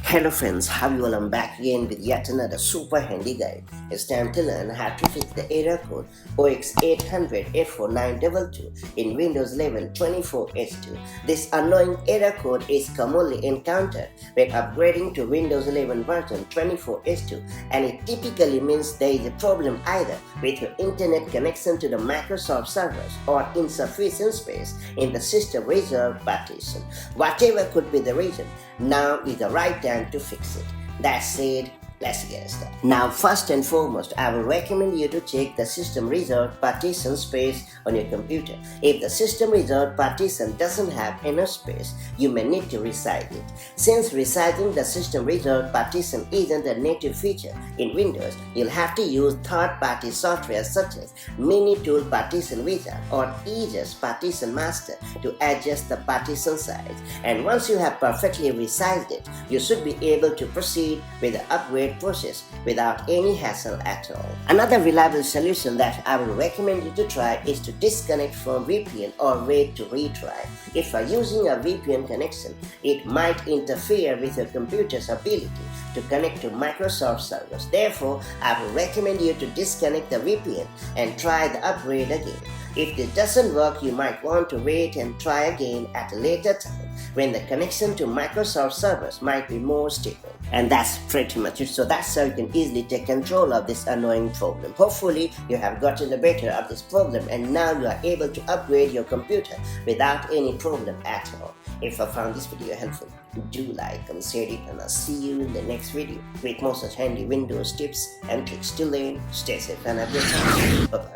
Hello friends, how you all? I'm back again with yet another super handy guide. It's time to learn how to fix the error code 0x800F0922 in Windows 11 24H2. This annoying error code is commonly encountered when upgrading to Windows 11 version 24H2, and it typically means there is a problem either with your internet connection to the Microsoft servers or insufficient space in the system reserved partition. Whatever could be the reason, now is the right time to fix it. That said, let's get started. Now, first and foremost, I will recommend you to check the system reserved partition space on your computer. If the system reserved partition doesn't have enough space, you may need to resize it. Since resizing the system reserved partition isn't a native feature in Windows, you'll have to use third-party software such as Mini-Tool Partition Wizard or Aegis Partition Master to adjust the partition size. And once you have perfectly resized it, you should be able to proceed with the upgrade process without any hassle at all. Another reliable solution that I will recommend you to try is to disconnect from VPN or wait to retry. If you are using a VPN connection, it might interfere with your computer's ability to connect to Microsoft servers. Therefore, I will recommend you to disconnect the VPN and try the upgrade again. If this doesn't work, you might want to wait and try again at a later time when the connection to Microsoft servers might be more stable. And that's pretty much it. So that's how you can easily take control of this annoying problem. Hopefully, you have gotten the better of this problem and now you are able to upgrade your computer without any problem at all. If I found this video helpful, do like and share it, and I'll see you in the next video with more such handy Windows tips and tricks. Till then, stay safe and have a good time. Bye-bye.